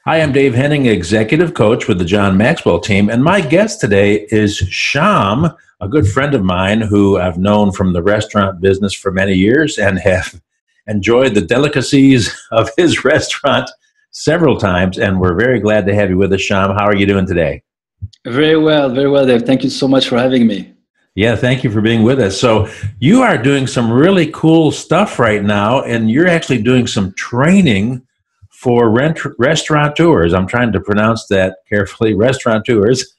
Hi, I'm Dave Henning, Executive Coach with the John Maxwell team, and my guest today is Sham, a good friend of mine who I've known from the restaurant business for many years and have enjoyed the delicacies of his restaurant several times, and we're very glad to have you with us, Sham. How are you doing today? Very well, Dave. Thank you so much for having me. Yeah, thank you for being with us. So you are doing some really cool stuff right now, and you're actually doing some training for restaurateurs. I'm trying to pronounce that carefully. Restaurateurs,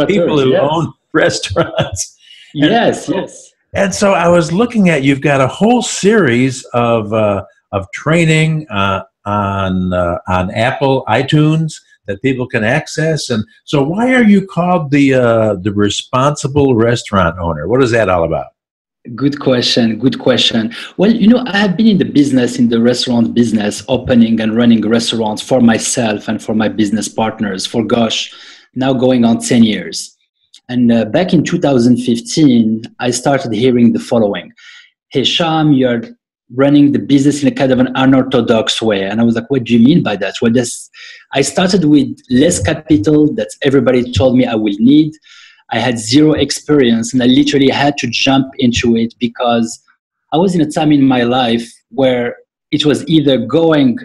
people who own restaurants. Yes. And so I was looking at, you've got a whole series of training on Apple iTunes that people can access. And so why are you called the responsible restaurant owner? What is that all about? Good question. Well, I have been in the restaurant business, opening and running restaurants for myself and for my business partners for, now going on 10 years. And back in 2015, I started hearing the following. Hey, Sham, you're running the business in a kind of an unorthodox way. And I was like, what do you mean by that? Well, I started with less capital that everybody told me I will need. I had zero experience, and I literally had to jump into it because I was in a time in my life where it was either going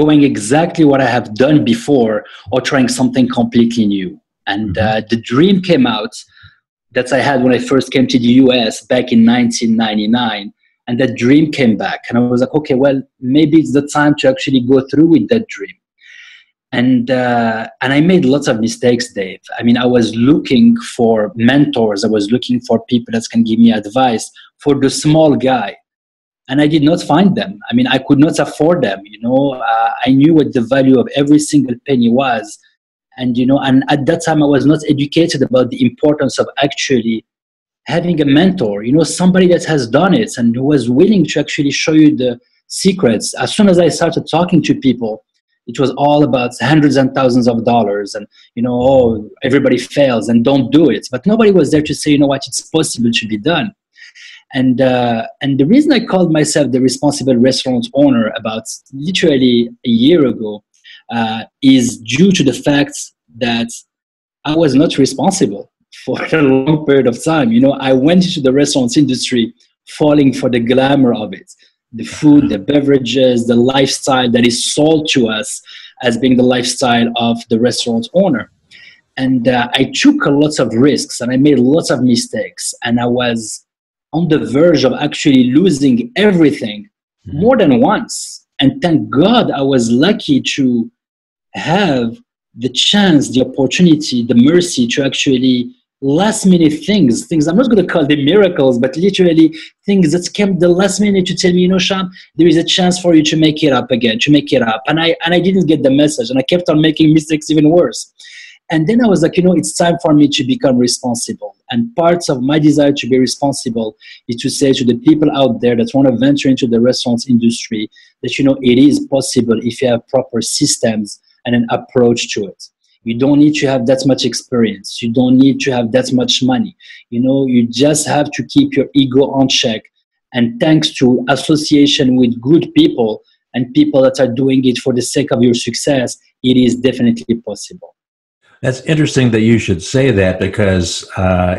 exactly what I have done before or trying something completely new. And the dream came out that I had when I first came to the US back in 1999. And that dream came back. And I was like, okay, well, maybe it's the time to actually go through with that dream. And I made lots of mistakes, Dave. I mean, I was looking for mentors. I was looking for people that can give me advice for the small guy. And I did not find them. I mean, I could not afford them, I knew what the value of every single penny was. And, and at that time, I was not educated about the importance of actually having a mentor, somebody that has done it and who was willing to actually show you the secrets. As soon as I started talking to people, it was all about hundreds and thousands of dollars and, everybody fails and don't do it. But nobody was there to say, it's possible to be done. And the reason I called myself the responsible restaurant owner about literally a year ago is due to the fact that I was not responsible for a long period of time. I went into the restaurants industry falling for the glamour of it. The food, the beverages, the lifestyle that is sold to us as being the lifestyle of the restaurant owner. And I took lots of risks and I made lots of mistakes. And I was on the verge of actually losing everything more than once. And thank God I was lucky to have the chance, the opportunity, the mercy to actually last minute things, I'm not going to call them miracles, but literally things that came the last minute to tell me, Sham, there is a chance for you to make it up again, And I didn't get the message and I kept on making mistakes even worse. And then I was like, it's time for me to become responsible. And parts of my desire to be responsible is to say to the people out there that want to venture into the restaurants industry that, it is possible if you have proper systems and an approach to it. You don't need to have that much experience. You don't need to have that much money. You just have to keep your ego on check. And thanks to association with good people and people that are doing it for the sake of your success, it is definitely possible. That's interesting that you should say that because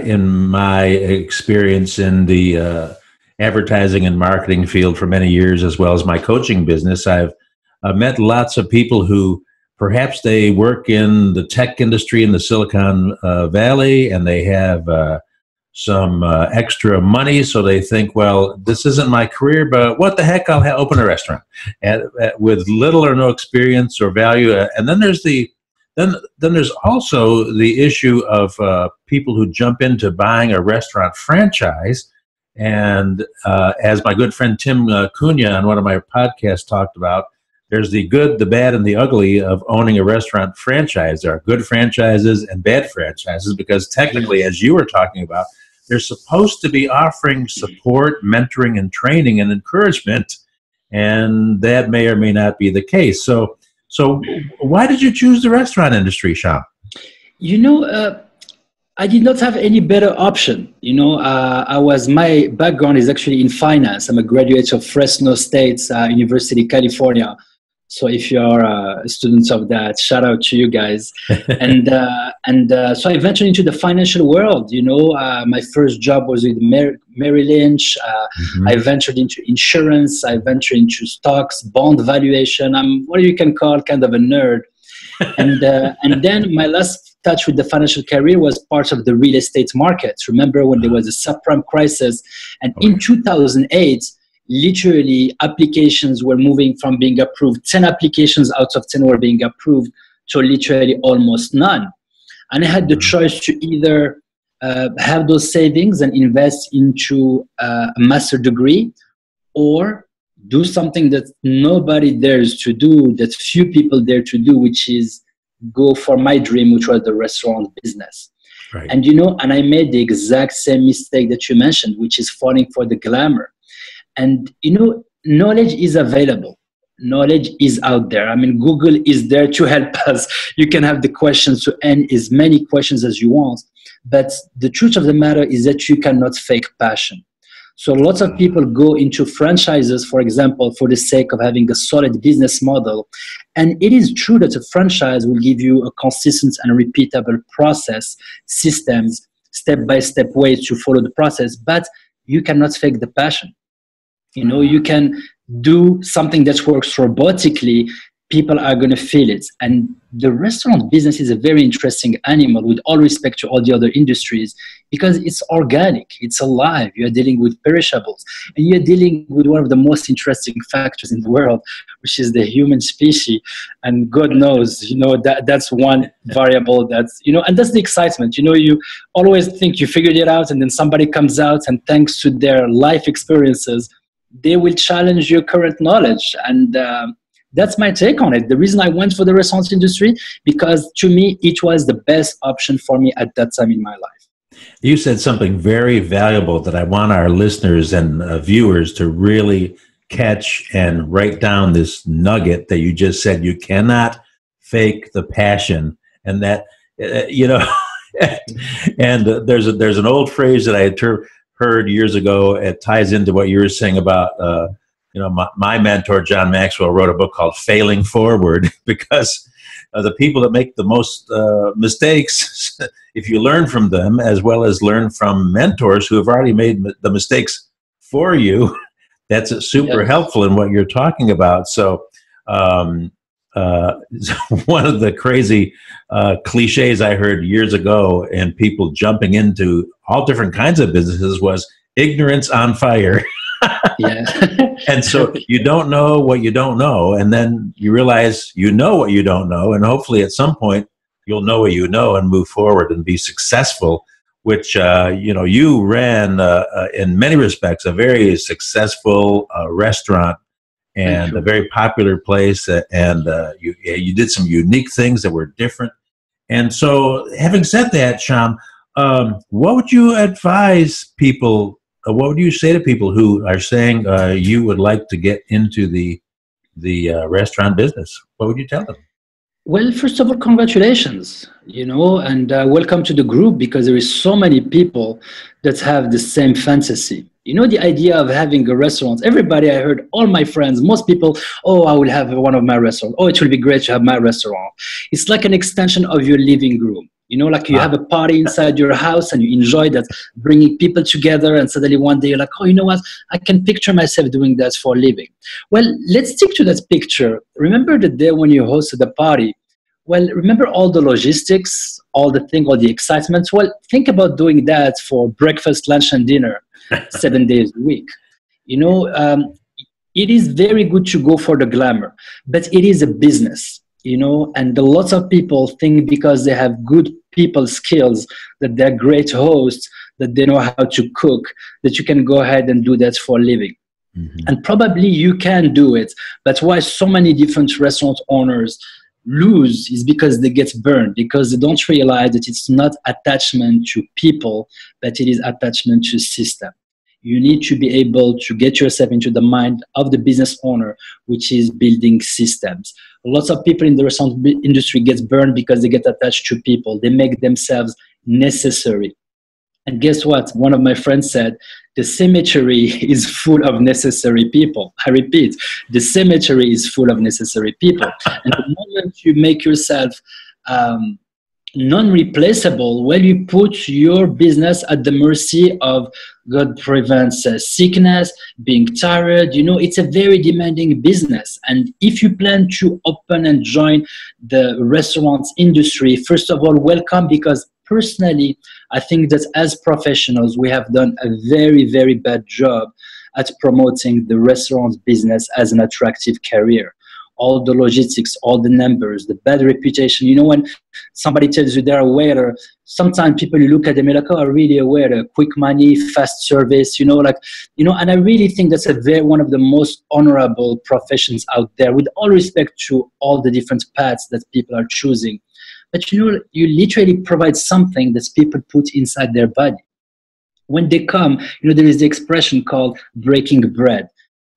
in my experience in the advertising and marketing field for many years, as well as my coaching business, I've met lots of people who perhaps they work in the tech industry in the Silicon Valley and they have some extra money. So they think, well, this isn't my career, but what the heck, I'll open a restaurant with little or no experience or value. And then there's then there's also the issue of people who jump into buying a restaurant franchise. And as my good friend Tim Cunha on one of my podcasts talked about, there's the good, the bad, and the ugly of owning a restaurant franchise. There are good franchises and bad franchises because technically, as you were talking about, they're supposed to be offering support, mentoring, and training and encouragement, and that may or may not be the case. So why did you choose the restaurant industry, Sham? I did not have any better option. My background is actually in finance. I'm a graduate of Fresno State University, California. So if you are students of that, shout out to you guys. So I ventured into the financial world. My first job was with Merrill Lynch. I ventured into insurance. I ventured into stocks, bond valuation. I'm what you can call kind of a nerd. And then my last touch with the financial career was part of the real estate market. Remember when there was a subprime crisis, and in 2008. Literally, applications were moving from being approved. 10 applications out of 10 were being approved to literally almost none. And I had the choice to either have those savings and invest into a master degree, or do something that nobody dares to do, that few people dare to do, which is go for my dream, which was the restaurant business. Right. And and I made the exact same mistake that you mentioned, which is falling for the glamour. And, knowledge is available. Knowledge is out there. I mean, Google is there to help us. You can have the questions to end as many questions as you want. But the truth of the matter is that you cannot fake passion. So lots of people go into franchises, for example, for the sake of having a solid business model. And it is true that a franchise will give you a consistent and repeatable process, systems, step-by-step ways to follow the process, but you cannot fake the passion. You can do something that works robotically. People are going to feel it. And the restaurant business is a very interesting animal, with all respect to all the other industries, because it's organic, it's alive. You're dealing with perishables, and you're dealing with one of the most interesting factors in the world, which is the human species. And God knows, that's one variable and that's the excitement. You always think you figured it out, and then somebody comes out, and thanks to their life experiences, they will challenge your current knowledge. And that's my take on it. The reason I went for the restaurant industry, because to me, it was the best option for me at that time in my life. You said something very valuable that I want our listeners and viewers to really catch and write down, this nugget that you just said. You cannot fake the passion. And that, and there's an old phrase that I had heard years ago. It ties into what you were saying about, my mentor, John Maxwell, wrote a book called Failing Forward, because the people that make the most mistakes, if you learn from them, as well as learn from mentors who have already made the mistakes for you, that's super helpful in what you're talking about. So one of the crazy cliches I heard years ago, and people jumping into all different kinds of businesses, was ignorance on fire. Yeah. And so you don't know what you don't know, and then you realize you know what you don't know, and hopefully at some point you'll know what you know and move forward and be successful, which you ran in many respects a very successful restaurant, and a very popular place, and you did some unique things that were different. And so, having said that, Sham, what would you advise people? What would you say to people who are saying you would like to get into the restaurant business? What would you tell them? Well, first of all, congratulations, and welcome to the group, because there is so many people that have the same fantasy. The idea of having a restaurant. Everybody, I heard, all my friends, most people, oh, I will have one of my restaurants. Oh, it will be great to have my restaurant. It's like an extension of your living room. Like you have a party inside your house and you enjoy that, bringing people together, and suddenly one day you're like, oh, you know what? I can picture myself doing that for a living. Well, let's stick to that picture. Remember the day when you hosted the party? Well, remember all the logistics, all the excitement? Well, think about doing that for breakfast, lunch, and dinner 7 days a week. It is very good to go for the glamour, but it is a business. And lots of people think because they have good people skills, that they're great hosts, that they know how to cook, that you can go ahead and do that for a living. Mm-hmm. And probably you can do it. But why so many different restaurant owners lose is because they get burned, because they don't realize that it's not attachment to people, but it is attachment to system. You need to be able to get yourself into the mind of the business owner, which is building systems. Lots of people in the restaurant industry get burned because they get attached to people. They make themselves necessary. And guess what? One of my friends said, the cemetery is full of necessary people. I repeat, the cemetery is full of necessary people. And the moment you make yourself non-replaceable, well, you put your business at the mercy of, God prevents sickness, being tired. It's a very demanding business. And if you plan to open and join the restaurant industry, first of all, welcome, because personally, I think that as professionals, we have done a very, very bad job at promoting the restaurant business as an attractive career. All the logistics, all the numbers, the bad reputation. When somebody tells you they're a waiter, sometimes people look at them and like, oh, really a waiter, quick money, fast service, and I really think that's one of the most honorable professions out there, with all respect to all the different paths that people are choosing. But you literally provide something that people put inside their body. When they come, there is the expression called breaking bread.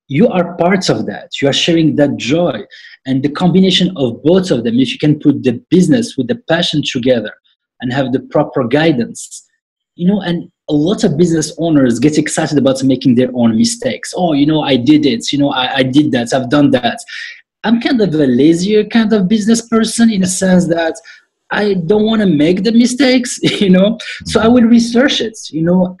You are part of that. You are sharing that joy. And the combination of both of them, if you can put the business with the passion together and have the proper guidance, and a lot of business owners get excited about making their own mistakes. Oh, I did it. I did that. I've done that. I'm kind of a lazier kind of business person, in a sense that I don't want to make the mistakes, so I will research it,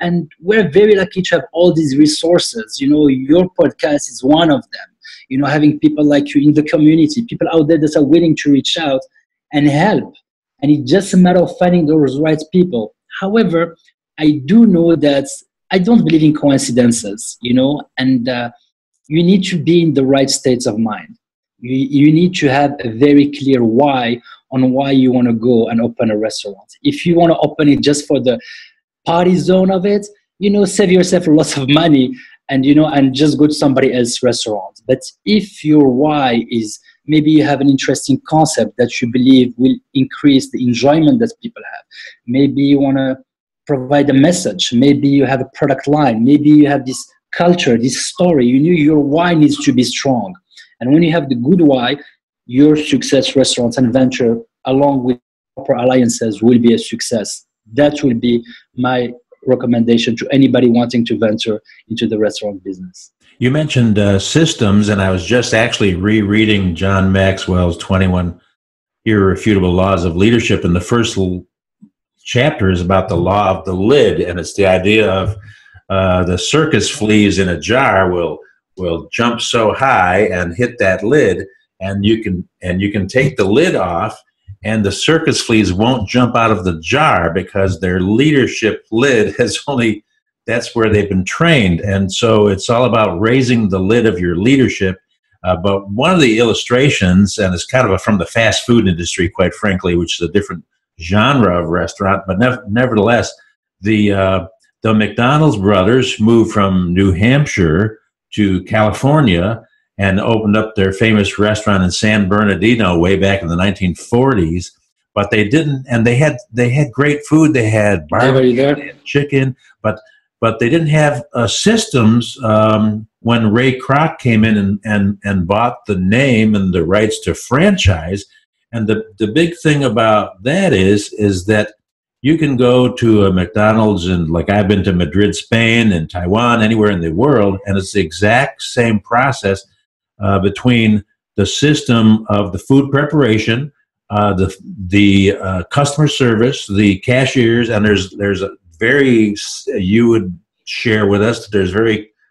and we're very lucky to have all these resources. Your podcast is one of them, having people like you in the community, people out there that are willing to reach out and help. And it's just a matter of finding those right people. However, I do know that I don't believe in coincidences, and you need to be in the right states of mind. You need to have a very clear why on why you want to go and open a restaurant. If you want to open it just for the party zone of it, save yourself lots of money and just go to somebody else's restaurant. But if your why is maybe you have an interesting concept that you believe will increase the enjoyment that people have, maybe you want to provide a message, maybe you have a product line, maybe you have this culture, this story, your why needs to be strong. And when you have the good why, your success restaurants and venture, along with proper alliances, will be a success. That will be my recommendation to anybody wanting to venture into the restaurant business. You mentioned systems, and I was just actually rereading John Maxwell's 21 Irrefutable Laws of Leadership, and the first chapter is about the law of the lid, and it's the idea of the circus fleas in a jar will jump so high and hit that lid, and you can take the lid off, and the circus fleas won't jump out of the jar because their leadership lid has that's where they've been trained. And so it's all about raising the lid of your leadership. But one of the illustrations, and it's kind of from the fast food industry, quite frankly, which is a different genre of restaurant, but nevertheless, the McDonald's brothers moved from New Hampshire to California and opened up their famous restaurant in San Bernardino way back in the 1940s. But they didn't, and they had great food. They had barbecue, they had chicken, but they didn't have systems. When Ray Kroc came in and bought the name and the rights to franchise, and the big thing about that is that you can go to a McDonald's, and like I've been to Madrid, Spain, and Taiwan, anywhere in the world, and it's the exact same process between the system of the food preparation, the customer service, the cashiers, and there's a very, you would share with us that there's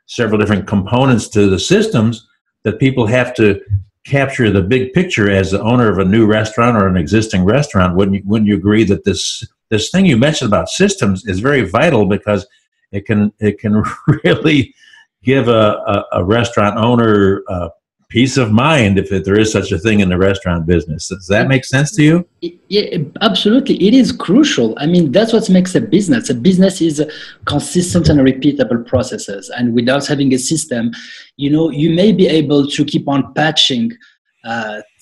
several different components to the systems that people have to capture the big picture as the owner of a new restaurant or an existing restaurant. Wouldn't you agree that this thing you mentioned about systems is very vital, because it can really give a restaurant owner peace of mind, if there is such a thing in the restaurant business. Does that make sense to you? Yeah, absolutely. It is crucial. I mean, that's what makes a business. A business is consistent and repeatable processes. And without having a system, you may be able to keep on patching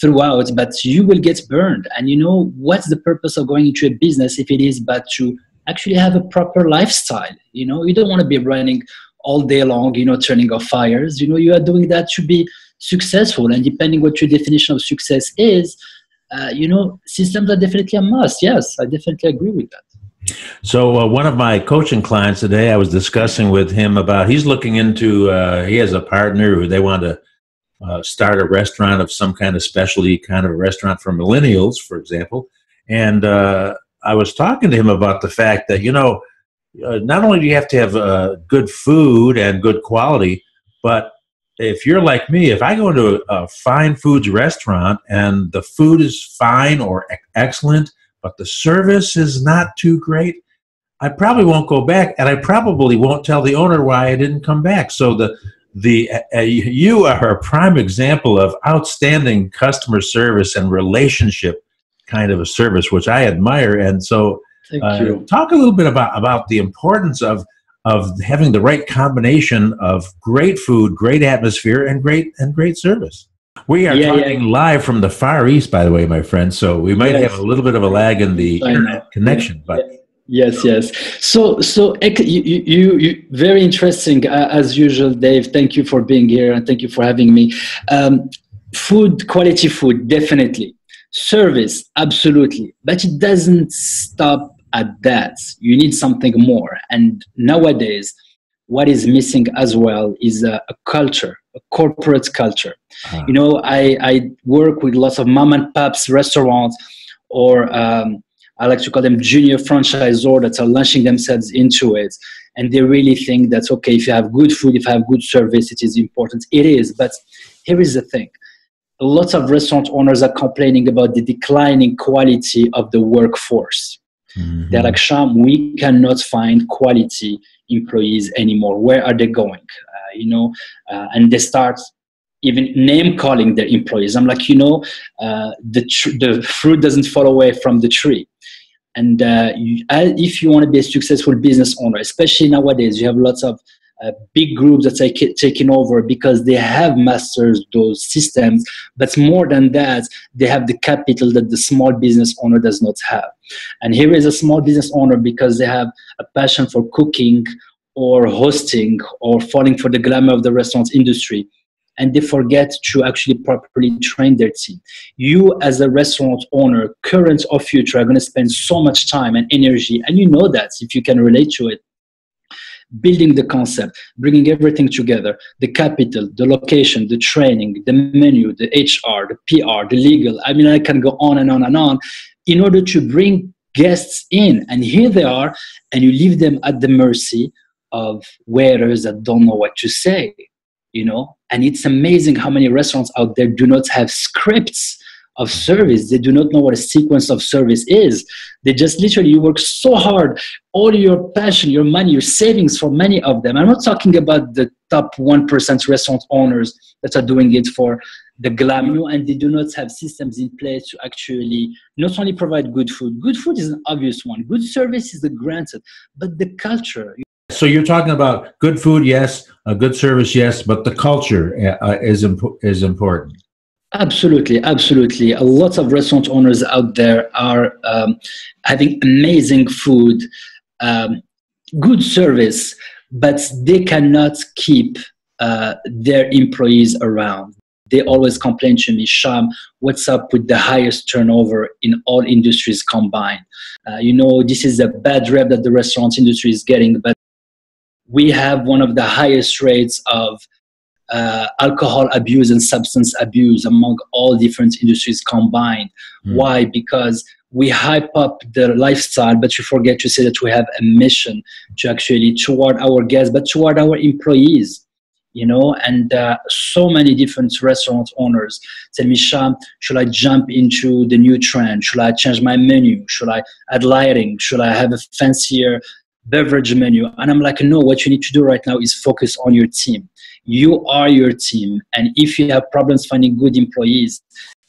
throughout, but you will get burned. And what's the purpose of going into a business if it is but to actually have a proper lifestyle? You don't want to be running all day long, turning off fires. You are doing that to be successful. And depending what your definition of success is, systems are definitely a must. Yes, I definitely agree with that. So one of my coaching clients today, I was discussing with him about he's looking into. He has a partner who they want to start a restaurant of some kind of specialty kind of a restaurant for millennials, for example. And I was talking to him about the fact that not only do you have to have good food and good quality, but if you're like me, if I go into a fine foods restaurant and the food is fine or excellent, but the service is not too great, I probably won't go back, and I probably won't tell the owner why I didn't come back. So you are a prime example of outstanding customer service and relationship kind of a service, which I admire. And so, Thank you. talk a little bit about the importance of having the right combination of great food, great atmosphere, and great service. We are talking live from the Far East, by the way, my friend. So we might have a little bit of a lag in the internet connection, but. Yes. So you very interesting as usual, Dave. Thank you for being here and thank you for having me. Quality food, definitely. Service, absolutely. But it doesn't stop at that. You need something more. And nowadays, what is missing as well is a culture, a corporate culture. I work with lots of mom and pops restaurants, or I like to call them junior franchisors that are launching themselves into it. And they really think that, okay, if you have good food, if you have good service, it is important. It is. But here is the thing. Lots of restaurant owners are complaining about the declining quality of the workforce. Mm-hmm. They're like, Sham, we cannot find quality employees anymore. Where are they going? And they start even name calling their employees. I'm like, the fruit doesn't fall away from the tree. And if you want to be a successful business owner, especially nowadays, you have lots of big groups that are taking over because they have mastered those systems. But more than that, they have the capital that the small business owner does not have. And here is a small business owner because they have a passion for cooking or hosting or falling for the glamour of the restaurant industry. And they forget to actually properly train their team. You as a restaurant owner, current or future, are going to spend so much time and energy, and you know that if you can relate to it, building the concept, bringing everything together, the capital, the location, the training, the menu, the HR, the PR, the legal. I mean, I can go on and on and on in order to bring guests in. And here they are, and you leave them at the mercy of waiters that don't know what to say, And it's amazing how many restaurants out there do not have scripts of service. They do not know what a sequence of service is. They just literally work so hard, all your passion, your money, your savings for many of them. I'm not talking about the top 1% restaurant owners that are doing it for the glamour, and they do not have systems in place to actually not only provide good food. Good food is an obvious one. Good service is the granted, but the culture. So you're talking about good food, yes, a good service, yes, but the culture is important. Absolutely. A lot of restaurant owners out there are having amazing food, good service, but they cannot keep their employees around. They always complain to me, Sham, what's up with the highest turnover in all industries combined? This is a bad rep that the restaurant industry is getting, but we have one of the highest rates of alcohol abuse and substance abuse among all different industries combined. Why? Because we hype up the lifestyle, but you forget to say that we have a mission to actually toward our guests, but toward our employees. And so many different restaurant owners tell me, Sham, should I jump into the new trend? Should I change my menu? Should I add lighting? Should I have a fancier beverage menu? And I'm like, no, what you need to do right now is focus on your team. You are your team. And if you have problems finding good employees,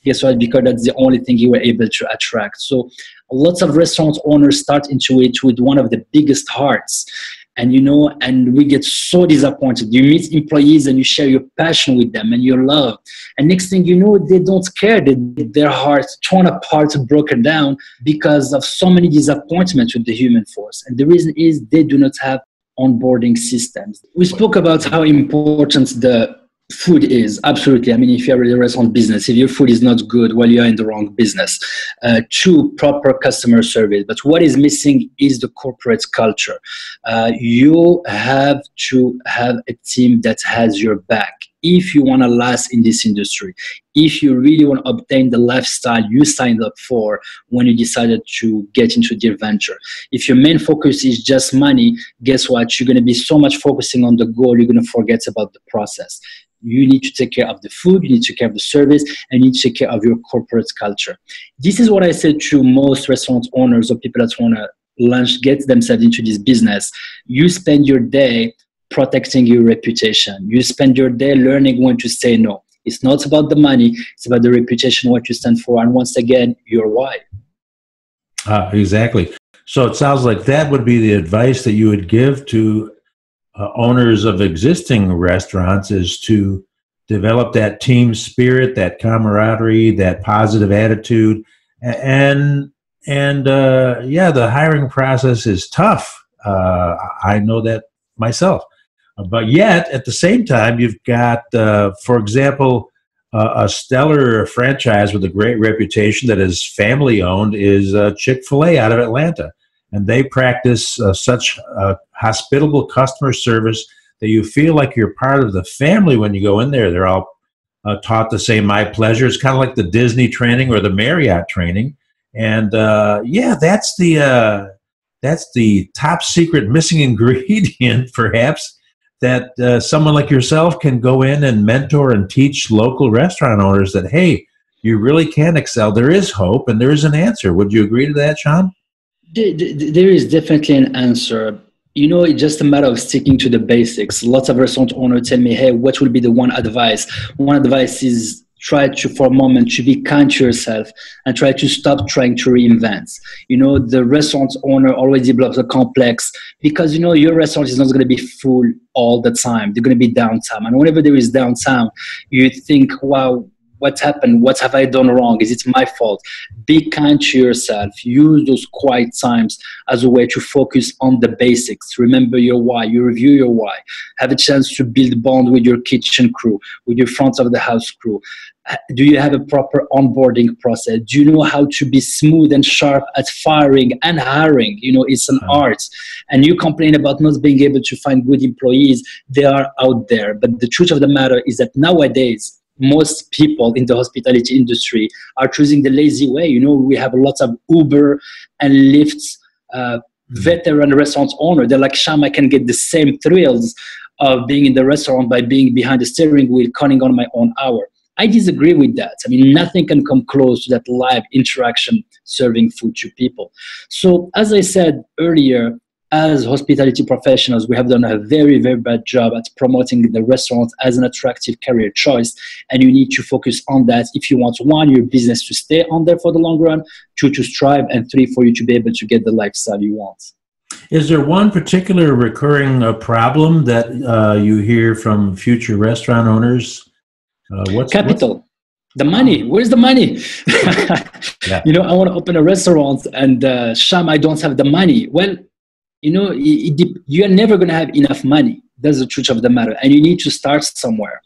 guess what? Because that's the only thing you were able to attract. So lots of restaurant owners start into it with one of the biggest hearts. And, and we get so disappointed. You meet employees and you share your passion with them and your love. And next thing you know, they don't care. Their hearts torn apart, broken down because of so many disappointments with the human force. And the reason is they do not have onboarding systems. We spoke about how important the food is. Absolutely. I mean, if you're in a restaurant business, if your food is not good, well, you're in the wrong business. to proper customer service. But what is missing is the corporate culture. You have to have a team that has your back if you want to last in this industry, if you really want to obtain the lifestyle you signed up for when you decided to get into the adventure. If your main focus is just money, guess what? You're going to be so much focusing on the goal, you're going to forget about the process. You need to take care of the food, you need to take care of the service, and you need to take care of your corporate culture. This is what I said to most restaurant owners or people that want to get themselves into this business. You spend your day protecting your reputation. You spend your day learning when to say no. It's not about the money, it's about the reputation, what you stand for, and once again, your why. Exactly. So it sounds like that would be the advice that you would give to owners of existing restaurants, is to develop that team spirit, that camaraderie, that positive attitude. And the hiring process is tough. I know that myself. But yet, at the same time, you've got, for example, a stellar franchise with a great reputation that is family-owned is Chick-fil-A out of Atlanta. And they practice such hospitable customer service that you feel like you're part of the family when you go in there. They're all taught to say "my pleasure." It's kind of like the Disney training or the Marriott training. And that's the top secret missing ingredient, perhaps, that someone like yourself can go in and mentor and teach local restaurant owners that, hey, you really can excel. There is hope and there is an answer. Would you agree to that, Sham? There is definitely an answer. You know, it's just a matter of sticking to the basics. Lots of restaurant owners tell me, hey, what will be the one advice? One advice is try to, for a moment, to be kind to yourself and try to stop trying to reinvent. You know, the restaurant owner always develops a complex because, you know, your restaurant is not going to be full all the time. They're going to be downtime. And whenever there is downtime, you think, wow, what happened? What have I done wrong? Is it my fault? Be kind to yourself. Use those quiet times as a way to focus on the basics. Remember your why. You review your why. Have a chance to build bond with your kitchen crew, with your front of the house crew. Do you have a proper onboarding process? Do you know how to be smooth and sharp at firing and hiring? You know, it's an art. And you complain about not being able to find good employees. They are out there. But the truth of the matter is that nowadays, most people in the hospitality industry are choosing the lazy way. You know, we have lots of Uber and Lyft veteran restaurant owner. They're like, Sham, I can get the same thrills of being in the restaurant by being behind the steering wheel, counting on my own hour. I disagree with that. I mean, nothing can come close to that live interaction serving food to people. So as I said earlier, as hospitality professionals, we have done a very, very bad job at promoting the restaurant as an attractive career choice. And you need to focus on that if you want, one, your business to stay on there for the long run, two, to strive, and three, for you to be able to get the lifestyle you want. Is there one particular recurring problem that you hear from future restaurant owners? Capital. The money. Where's the money? Yeah. You know, I want to open a restaurant and Sham, I don't have the money. Well, you know, you're never going to have enough money. That's the truth of the matter. And you need to start somewhere.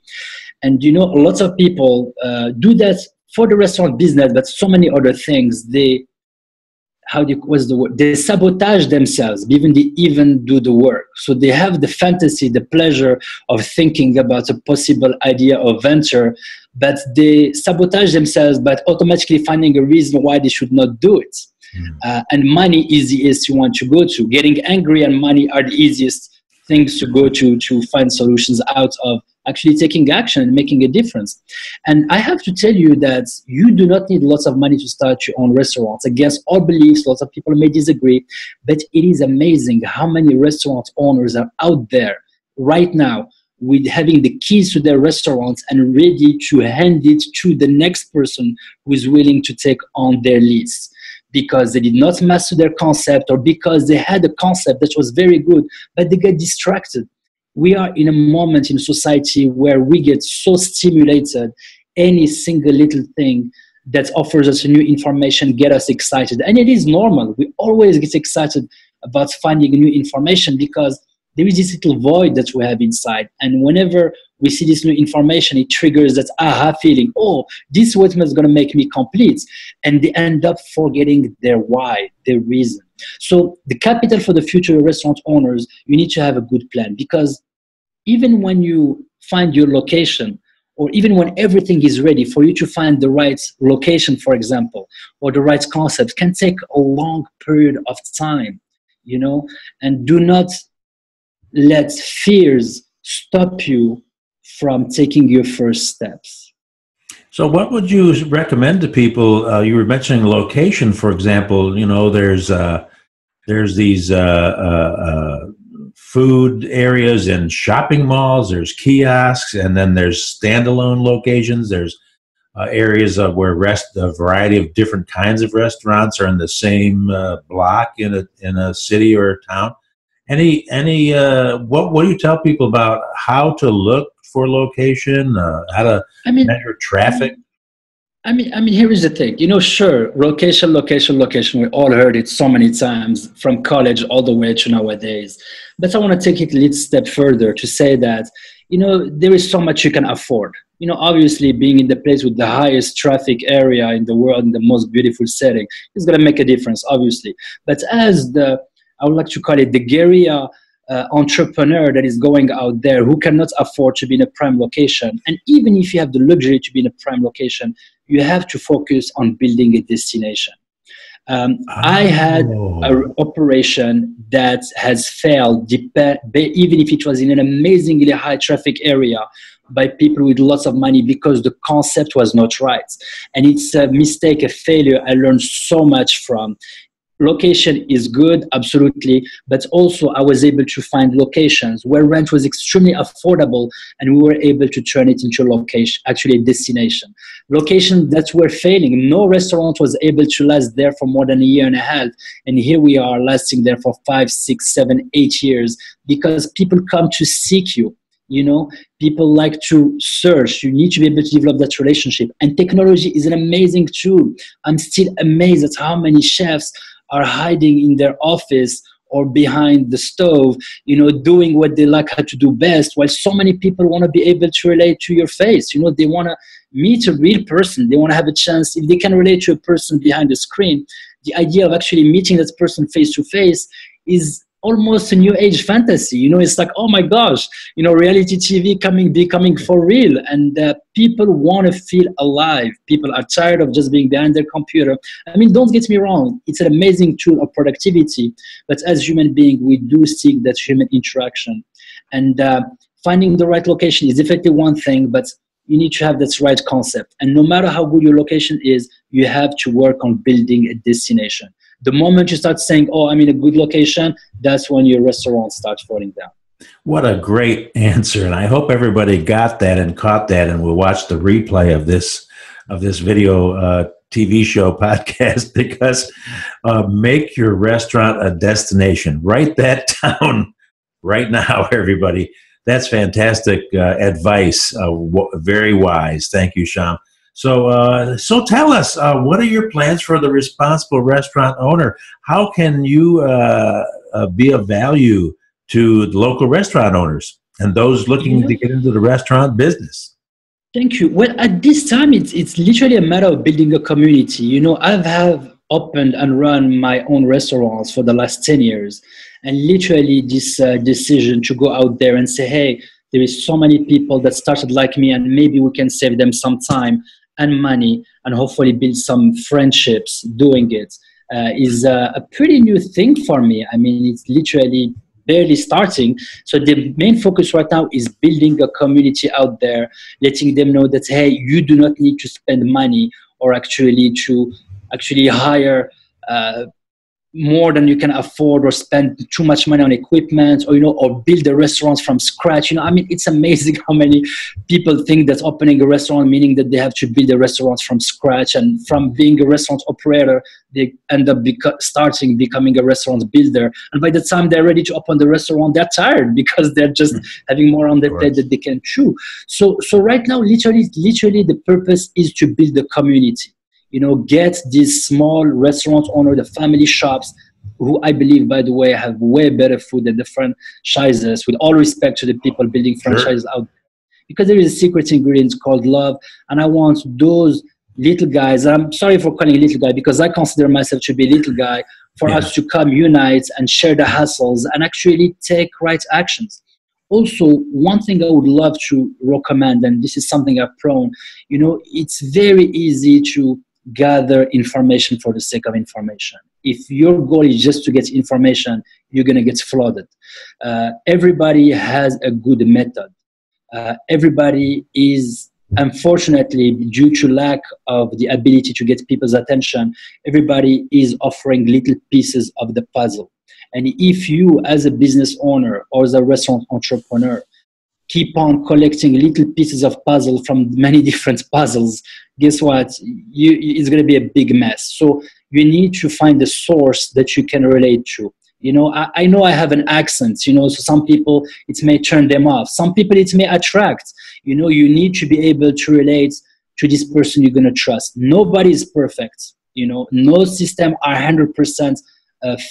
And, you know, lots of people do that for the restaurant business, but so many other things, they sabotage themselves, even they even do the work. So they have the fantasy, the pleasure of thinking about a possible idea of venture, but they sabotage themselves by automatically finding a reason why they should not do it. And money is the easiest one to go to. Getting angry and money are the easiest things to go to find solutions out of actually taking action and making a difference. And I have to tell you that you do not need lots of money to start your own restaurants. Against all beliefs, lots of people may disagree, but it is amazing how many restaurant owners are out there right now with having the keys to their restaurants and ready to hand it to the next person who is willing to take on their lease, because they did not master their concept or because they had a concept that was very good, but they get distracted. We are in a moment in society where we get so stimulated, any single little thing that offers us new information get us excited. And it is normal. We always get excited about finding new information because there is this little void that we have inside. And whenever we see this new information, it triggers that aha feeling. Oh, this is what's going to make me complete. And they end up forgetting their why, their reason. So the capital for the future restaurant owners, you need to have a good plan, because even when you find your location, or even when everything is ready for you to find the right location, for example, or the right concept, can take a long period of time, and do not let fears stop you from taking your first steps. So what would you recommend to people? You were mentioning location, for example. There's these food areas in shopping malls, there's kiosks, and then there's standalone locations. There's areas of where a variety of different kinds of restaurants are in the same block in a city or a town. What do you tell people about how to look for location, how to measure traffic? Here is the thing. Sure, location. We all heard it so many times, from college all the way to nowadays. But I want to take it a little step further to say that, there is so much you can afford. Obviously, being in the place with the highest traffic area in the world, in the most beautiful setting, is going to make a difference, obviously. But as I would like to call it the guerrilla entrepreneur that is going out there, who cannot afford to be in a prime location, and even if you have the luxury to be in a prime location, you have to focus on building a destination. I had an operation that has failed, even if it was in an amazingly high traffic area, by people with lots of money, because the concept was not right. And it's a mistake, a failure I learned so much from. Location is good, absolutely, but also I was able to find locations where rent was extremely affordable, and we were able to turn it into a location, actually a destination. Locations that were failing, no restaurant was able to last there for more than a year and a half, and here we are lasting there for 5, 6, 7, 8 years, because people come to seek you. People like to search. You need to be able to develop that relationship, and technology is an amazing tool. I'm still amazed at how many chefs are hiding in their office or behind the stove, doing what they like how to do best, while so many people want to be able to relate to your face. They want to meet a real person. They want to have a chance. If they can relate to a person behind the screen, the idea of actually meeting that person face to face is almost a new age fantasy. It's like, oh my gosh, reality TV becoming for real, and people want to feel alive. People are tired of just being behind their computer. Don't get me wrong, it's an amazing tool of productivity, but as human beings, we do seek that human interaction, and finding the right location is definitely one thing, but you need to have that right concept. And no matter how good your location is, you have to work on building a destination. The moment you start saying, oh, I'm in a good location, that's when your restaurant starts falling down. What a great answer. And I hope everybody got that and caught that and will watch the replay of this video TV show podcast, because make your restaurant a destination. Write that down right now, everybody. That's fantastic advice. Very wise. Thank you, Sham. So tell us, what are your plans for the responsible restaurant owner? How can you be of value to the local restaurant owners and those looking to get into the restaurant business? Thank you. Well, at this time, it's literally a matter of building a community. I've have opened and run my own restaurants for the last 10 years. And literally this decision to go out there and say, hey, there is so many people that started like me, and maybe we can save them some time and money, and hopefully build some friendships doing it, is a pretty new thing for me. It's literally barely starting. So the main focus right now is building a community out there, letting them know that, hey, you do not need to spend money or actually hire more than you can afford, or spend too much money on equipment, or build the restaurants from scratch. It's amazing how many people think that opening a restaurant meaning that they have to build a restaurant from scratch, and from being a restaurant operator, they end up becoming a restaurant builder. And by the time they're ready to open the restaurant, they're tired because they're just having more on their plate that they can chew. So right now, literally the purpose is to build a community. Get these small restaurant owners, the family shops, who I believe, by the way, have way better food than the franchises, with all respect to the people building franchises out there. Because there is a secret ingredient called love. And I want those little guys, and I'm sorry for calling little guy because I consider myself to be a little guy, for us to come unite and share the hassles and actually take right actions. Also, one thing I would love to recommend, and this is something I've prone, it's very easy to gather information for the sake of information. If your goal is just to get information, you're going to get flooded. Everybody has a good method. Everybody is, unfortunately, due to lack of the ability to get people's attention, everybody is offering little pieces of the puzzle. And if you, as a business owner or as a restaurant entrepreneur, keep on collecting little pieces of puzzle from many different puzzles, guess what? It's going to be a big mess. So you need to find the source that you can relate to. I know I have an accent, so some people, it may turn them off. Some people, it may attract. You need to be able to relate to this person you're going to trust. Nobody is perfect. No system are 100%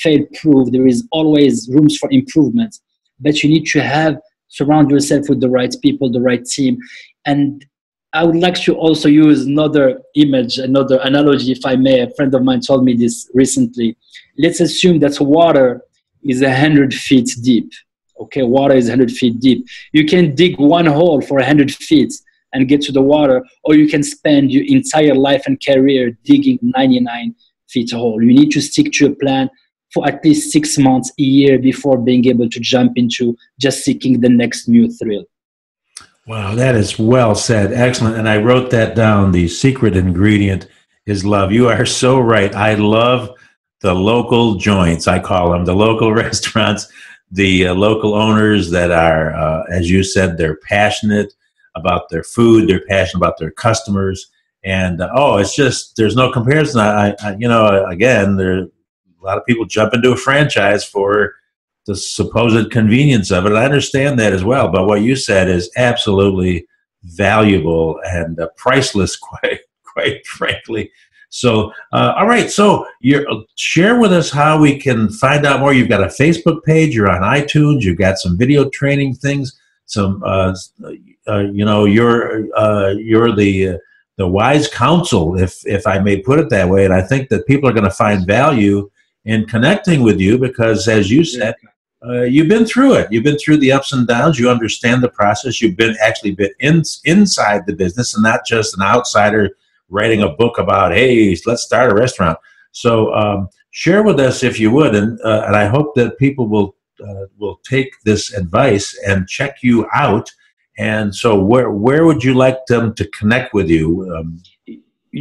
fail-proof. There is always rooms for improvement. But you need to surround yourself with the right people, the right team. And I would like to also use another image, another analogy, if I may. A friend of mine told me this recently. Let's assume that water is 100 feet deep. Okay, water is 100 feet deep. You can dig one hole for 100 feet and get to the water, or you can spend your entire life and career digging 99 feet hole. You need to stick to a plan for at least 6 months, a year before being able to jump into just seeking the next new thrill. Wow, that is well said. Excellent. And I wrote that down. The secret ingredient is love. You are so right. I love the local joints, I call them, the local restaurants, the local owners that are, as you said, they're passionate about their food. They're passionate about their customers. And, it's just, there's no comparison. Again, there a lot of people jump into a franchise for the supposed convenience of it. I understand that as well. But what you said is absolutely valuable and priceless, quite frankly. So, all right. So, share with us how we can find out more. You've got a Facebook page. You're on iTunes. You've got some video training things. Some, you're the wise counsel, if I may put it that way. And I think that people are going to find value in connecting with you because, as you said, you've been through it. You've been through the ups and downs. You understand the process. You've been inside the business and not just an outsider writing a book about, hey, let's start a restaurant. So share with us if you would, and I hope that people will take this advice and check you out. And so where would you like them to connect with you?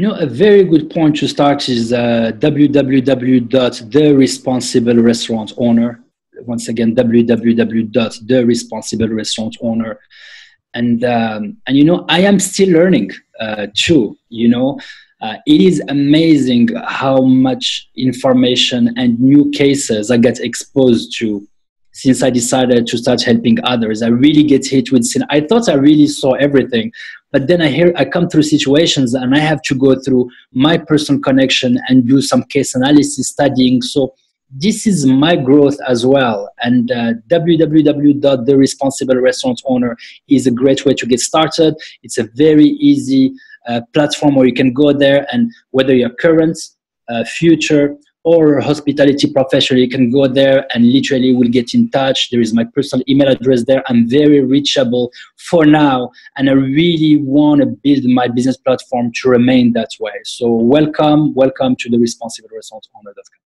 A very good point to start is www.theresponsiblerestaurantowner. Once again, www.theresponsiblerestaurantowner. And I am still learning too. It is amazing how much information and new cases I get exposed to since I decided to start helping others. I really get hit with sin. I thought I really saw everything, but then I come through situations and I have to go through my personal connection and do some case analysis studying. So this is my growth as well. And www.theresponsiblerestaurantowner is a great way to get started. It's a very easy platform where you can go there, and whether you're current, future, or hospitality professional, you can go there and literally will get in touch. There is my personal email address there. I'm very reachable for now, and I really want to build my business platform to remain that way. So welcome to the responsiblerestaurantowner.com.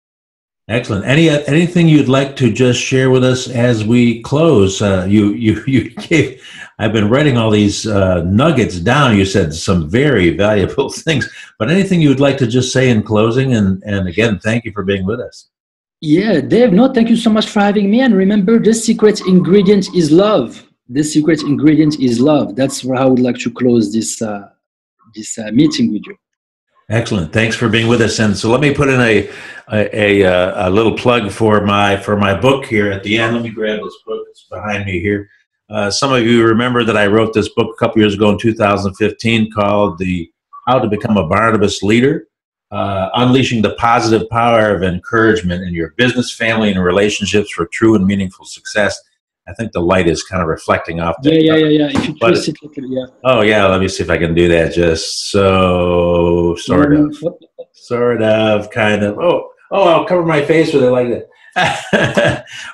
Excellent. Anything you'd like to just share with us as we close? You gave. I've been writing all these nuggets down. You said some very valuable things, but anything you would like to just say in closing? And again, thank you for being with us. Yeah, Dave. No, thank you so much for having me. And remember, the secret ingredient is love. The secret ingredient is love. That's how I would like to close this meeting with you. Excellent. Thanks for being with us. And so let me put in a little plug for my book here at the end. Let me grab this book. It's behind me here. Some of you remember that I wrote this book a couple years ago in 2015 called How to Become a Barnabas Leader. unleashing the positive power of encouragement in your business, family, and relationships for true and meaningful success. I think the light is kind of reflecting off that. Yeah. If you twist it, yeah. Oh, yeah. Let me see if I can do that. Just so, sort of, kind of. Oh, I'll cover my face with it like that.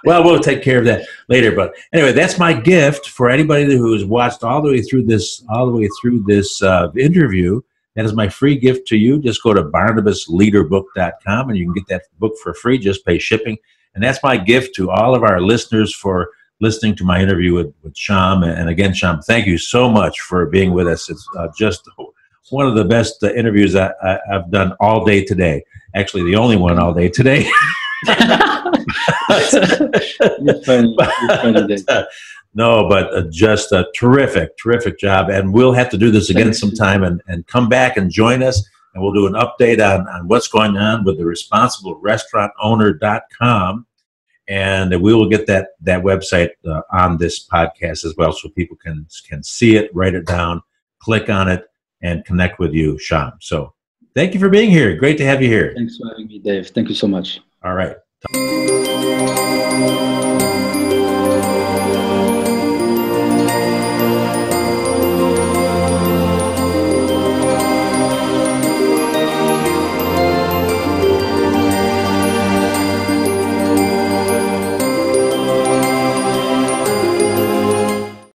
Well, we'll take care of that later. But anyway, that's my gift for anybody who has watched all the way through this, interview. That is my free gift to you. Just go to barnabasleaderbook.com and you can get that book for free. Just pay shipping. And that's my gift to all of our listeners for listening to my interview with Sham. And again, Sham, thank you so much for being with us. It's just one of the best interviews I've done all day today. Actually, the only one all day today. No, but just a terrific job. And we'll have to do this again sometime and come back and join us. And we'll do an update on what's going on with the responsiblerestaurantowner.com. And we will get that website on this podcast as well so people can see it, write it down, click on it, and connect with you, Sham. So thank you for being here. Great to have you here. Thanks for having me, Dave. Thank you so much. All right.